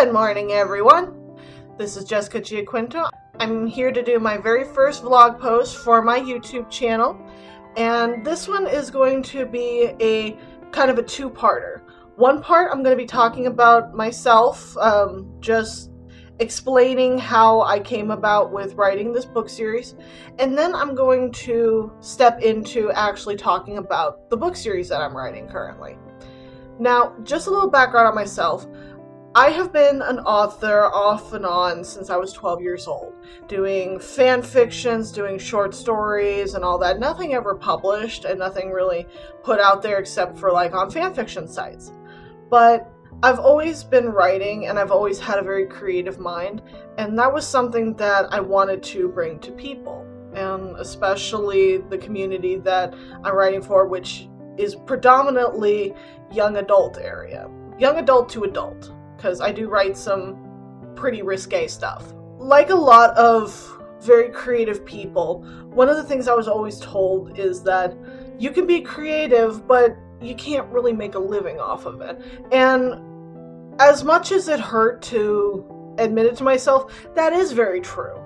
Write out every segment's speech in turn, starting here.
Good morning, everyone. This is Jessica Giaquinto. I'm here to do my very first vlog post for my YouTube channel, and this one is going to be a kind of a two-parter. One part I'm going to be talking about myself, just explaining how I came about with writing this book series, and then I'm going to step into actually talking about the book series that I'm writing currently. Now, just a little background on myself. I have been an author off and on since I was 12 years old, doing fan fictions, doing short stories and all that. Nothing ever published and nothing really put out there except for like on fan fiction sites. But I've always been writing and I've always had a very creative mind, and that was something that I wanted to bring to people, and especially the community that I'm writing for, which is predominantly young adult area. Young adult to adult. Because I do write some pretty risque stuff. Like a lot of very creative people, one of the things I was always told is that you can be creative, but you can't really make a living off of it. And as much as it hurt to admit it to myself, that is very true.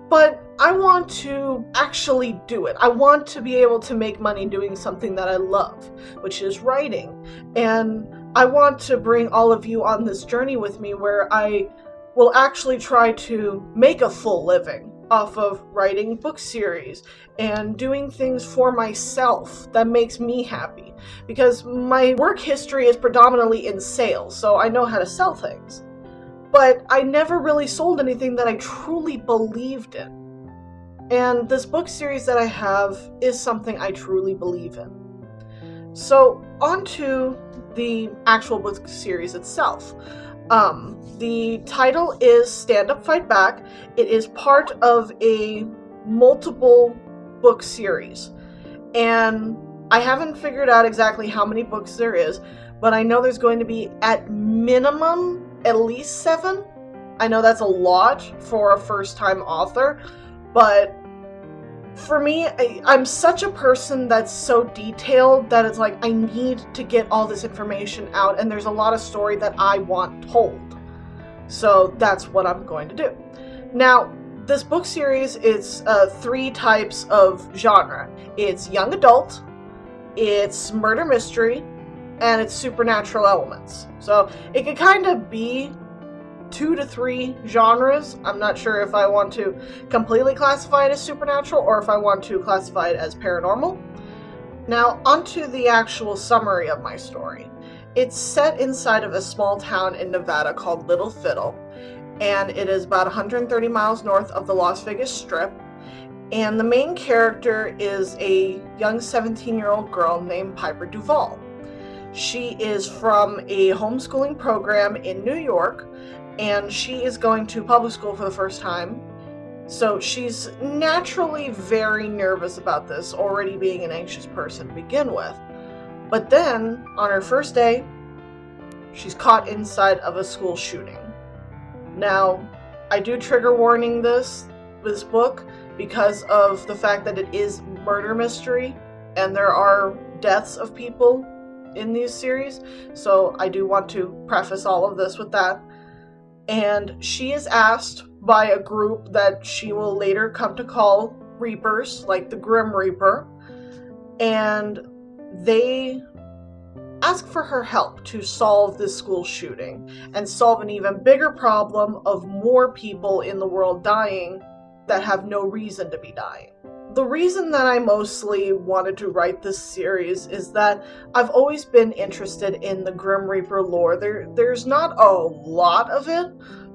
But I want to actually do it. I want to be able to make money doing something that I love, which is writing. And I want to bring all of you on this journey with me where I will actually try to make a full living off of writing book series and doing things for myself that makes me happy. Because my work history is predominantly in sales, so I know how to sell things. But I never really sold anything that I truly believed in. And this book series that I have is something I truly believe in. So, on to the actual book series itself. The title is Stand Up, Fight Back. It is part of a multiple book series. And I haven't figured out exactly how many books there is, but I know there's going to be at minimum at least 7. I know that's a lot for a first-time author, but for me, I'm such a person that's so detailed that it's like I need to get all this information out, and there's a lot of story that I want told. So that's what I'm going to do. Now, this book series is 3 types of genre. It's young adult, it's murder mystery, and it's supernatural elements. So it could kind of be 2 to 3 genres. I'm not sure if I want to completely classify it as supernatural or if I want to classify it as paranormal. Now, onto the actual summary of my story. It's set inside of a small town in Nevada called Little Fiddle, and it is about 130 miles north of the Las Vegas Strip. And the main character is a young 17-year-old girl named Piper Duvall. She is from a homeschooling program in New York, and she is going to public school for the first time. So she's naturally very nervous about this, already being an anxious person to begin with. But then, on her first day, she's caught inside of a school shooting. Now, I do trigger warning this book because of the fact that it is murder mystery, and there are deaths of people in these series, so I do want to preface all of this with that. And she is asked by a group that she will later come to call Reapers, like the Grim Reaper, and they ask for her help to solve this school shooting and solve an even bigger problem of more people in the world dying that have no reason to be dying. The reason that I mostly wanted to write this series is that I've always been interested in the Grim Reaper lore. There's not a lot of it,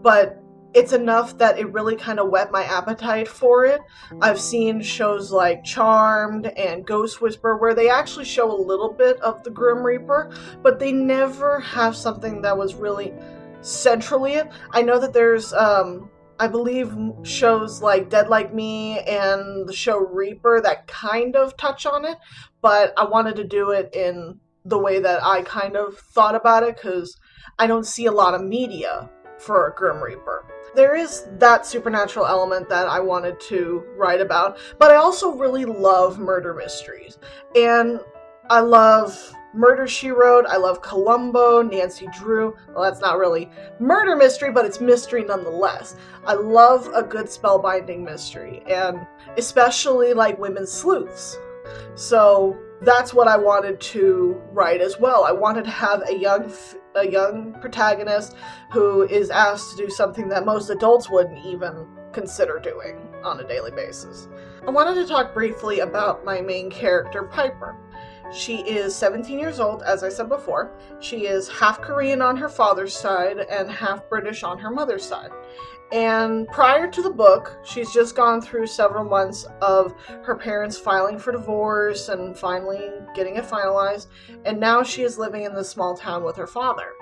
but it's enough that it really kind of whet my appetite for it. I've seen shows like Charmed and Ghost Whisperer where they actually show a little bit of the Grim Reaper, but they never have something that was really centrally it. I know that there's I believe shows like Dead Like Me and the show Reaper that kind of touch on it, but I wanted to do it in the way that I kind of thought about it because I don't see a lot of media for a Grim Reaper. There is that supernatural element that I wanted to write about, but I also really love murder mysteries, and I love Murder, She Wrote. I love Columbo, Nancy Drew. Well, that's not really murder mystery, but it's mystery nonetheless. I love a good spellbinding mystery, and especially like women's sleuths. So that's what I wanted to write as well. I wanted to have a young protagonist who is asked to do something that most adults wouldn't even consider doing on a daily basis. I wanted to talk briefly about my main character, Piper. She is 17 years old, as I said before. She is half Korean on her father's side and half British on her mother's side. And prior to the book, she's just gone through several months of her parents filing for divorce and finally getting it finalized. And now she is living in this small town with her father.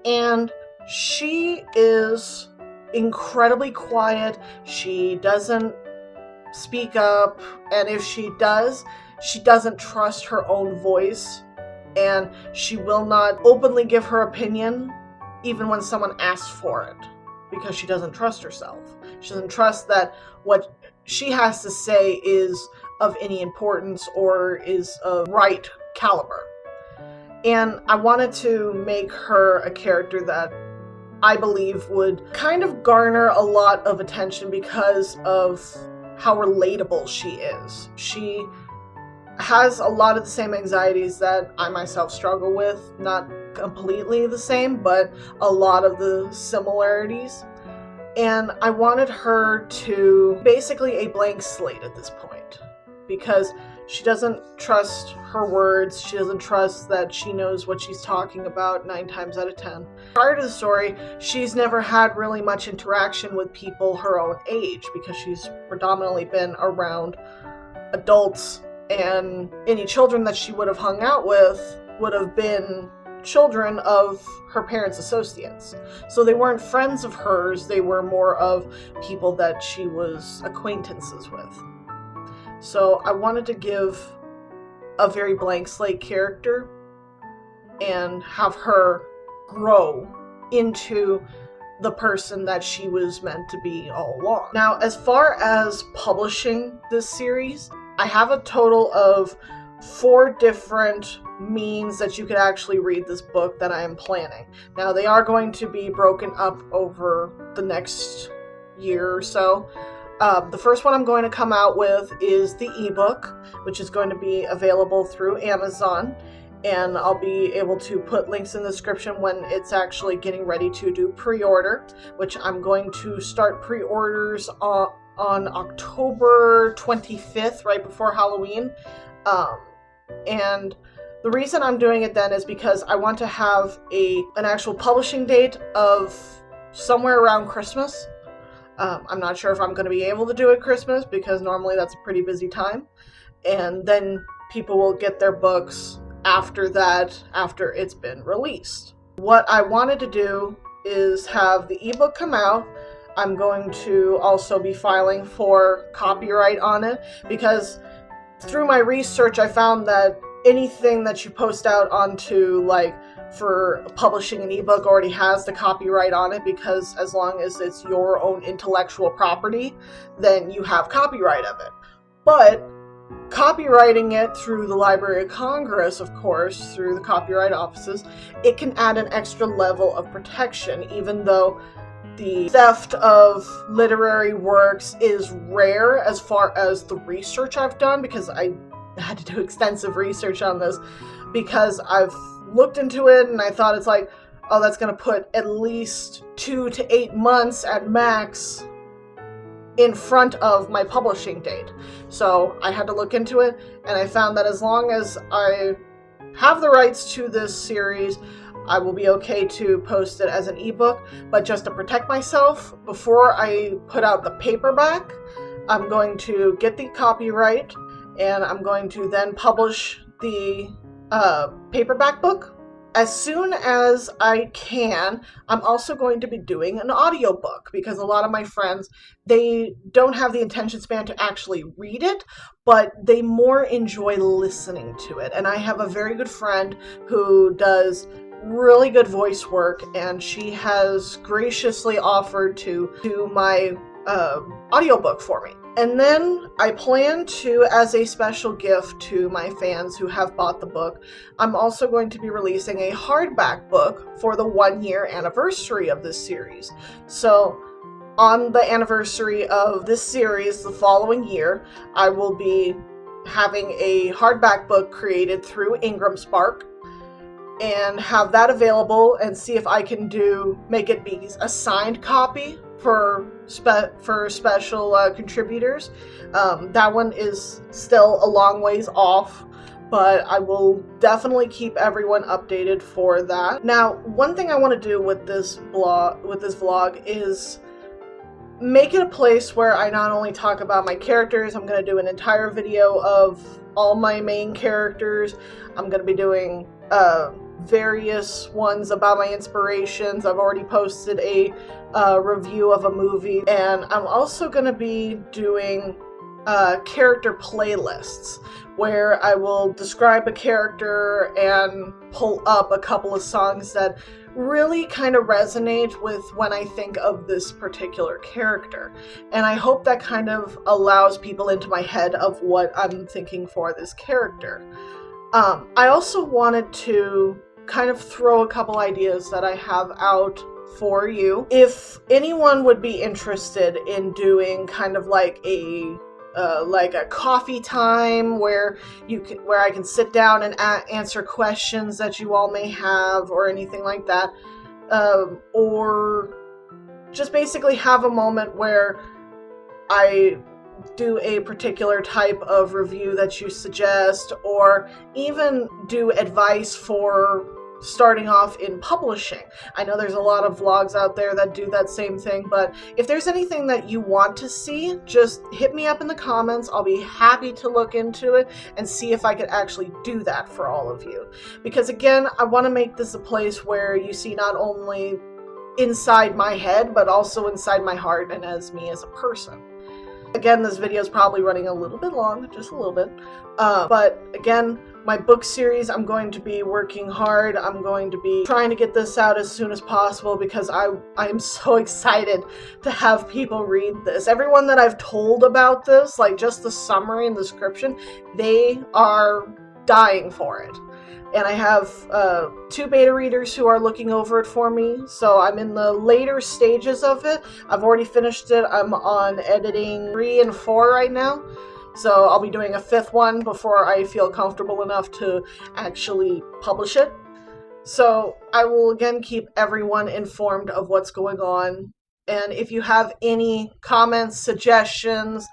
And she is incredibly quiet. She doesn't speak up. And if she does, she doesn't trust her own voice. And she will not openly give her opinion, even when someone asks for it, because she doesn't trust herself. She doesn't trust that what she has to say is of any importance or is of right caliber. And I wanted to make her a character that I believe would kind of garner a lot of attention because of how relatable she is. She has a lot of the same anxieties that I myself struggle with. Not completely the same, but a lot of the similarities. And I wanted her to basically a blank slate at this point, because she doesn't trust her words. She doesn't trust that she knows what she's talking about 9 times out of 10. Prior to the story, she's never had really much interaction with people her own age, because she's predominantly been around adults, and any children that she would have hung out with would have been children of her parents' associates. So they weren't friends of hers, they were more of people that she was acquaintances with. So I wanted to give a very blank slate character and have her grow into the person that she was meant to be all along. Now, as far as publishing this series, I have a total of 4 different means that you could actually read this book that I am planning. Now, they are going to be broken up over the next year or so. The first one I'm going to come out with is the ebook, which is going to be available through Amazon, and I'll be able to put links in the description when it's actually getting ready to do pre-order, which I'm going to start pre-orders on October 25th, right before Halloween. And the reason I'm doing it then is because I want to have an actual publishing date of somewhere around Christmas. I'm not sure if I'm going to be able to do it Christmas, because normally that's a pretty busy time. And then people will get their books after that, after it's been released. What I wanted to do is have the ebook come out. I'm going to also be filing for copyright on it, because through my research I found that anything that you post out onto, like, for publishing an ebook already has the copyright on it, because as long as it's your own intellectual property, then you have copyright of it. But copywriting it through the Library of Congress, of course, through the copyright offices, it can add an extra level of protection, even though the theft of literary works is rare as far as the research I've done, because I had to do extensive research on this, because I've looked into it and I thought it's like, oh, that's going to put at least 2 to 8 months at max in front of my publishing date. So I had to look into it, and I found that as long as I have the rights to this series, I will be okay to post it as an ebook. But just to protect myself, before I put out the paperback, I'm going to get the copyright, and I'm going to then publish the paperback book. As soon as I can, I'm also going to be doing an audiobook, because a lot of my friends, they don't have the attention span to actually read it, but they more enjoy listening to it. And I have a very good friend who does really good voice work, and she has graciously offered to do my audiobook for me. And then I plan to, as a special gift to my fans who have bought the book, I'm also going to be releasing a hardback book for the 1-year anniversary of this series. So on the anniversary of this series the following year, I will be having a hardback book created through Ingram Spark and have that available, and see if I can make it be a signed copy for special contributors. That one is still a long ways off, but I will definitely keep everyone updated for that. Now, one thing I want to do with this vlog is make it a place where I not only talk about my characters, I'm going to do an entire video of all my main characters. I'm going to be doing various ones about my inspirations. I've already posted a review of a movie, and I'm also going to be doing character playlists where I will describe a character and pull up a couple of songs that really kind of resonate with when I think of this particular character. And I hope that kind of allows people into my head of what I'm thinking for this character. I also wanted to kind of throw a couple ideas that I have out for you. If anyone would be interested in doing kind of like a coffee time where I can sit down and answer questions that you all may have or anything like that, or just basically have a moment where I do a particular type of review that you suggest, or even do advice for starting off in publishing. I know there's a lot of vlogs out there that do that same thing, but if there's anything that you want to see, just hit me up in the comments. I'll be happy to look into it and see if I could actually do that for all of you. Because again, I want to make this a place where you see not only inside my head, but also inside my heart and as me as a person. Again, this video is probably running a little bit long, just a little bit. But again, my book series, I'm going to be working hard. I'm going to be trying to get this out as soon as possible because I'm so excited to have people read this. Everyone that I've told about this, like just the summary and description, they are dying for it. And I have 2 beta readers who are looking over it for me, so I'm in the later stages of it. I've already finished it. I'm on editing 3 and 4 right now, so I'll be doing a 5th one before I feel comfortable enough to actually publish it. So I will again keep everyone informed of what's going on. And if you have any comments, suggestions,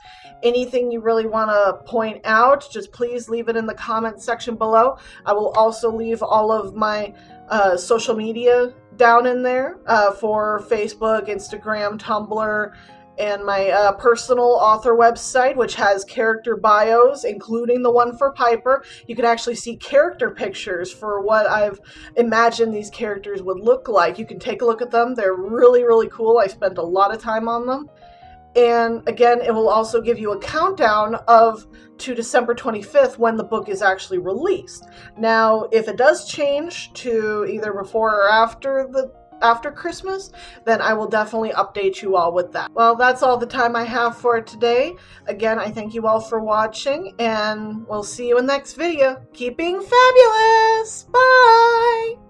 anything you really want to point out, just please leave it in the comment section below. I will also leave all of my social media down in there for Facebook, Instagram, Tumblr, and my personal author website, which has character bios, including the one for Piper. You can actually see character pictures for what I've imagined these characters would look like. You can take a look at them. They're really, really cool. I spent a lot of time on them. And again, it will also give you a countdown to December 25th when the book is actually released. Now, if it does change to either before or after Christmas, then I will definitely update you all with that. Well, that's all the time I have for today. Again, I thank you all for watching, and we'll see you in the next video. Keep being fabulous! Bye!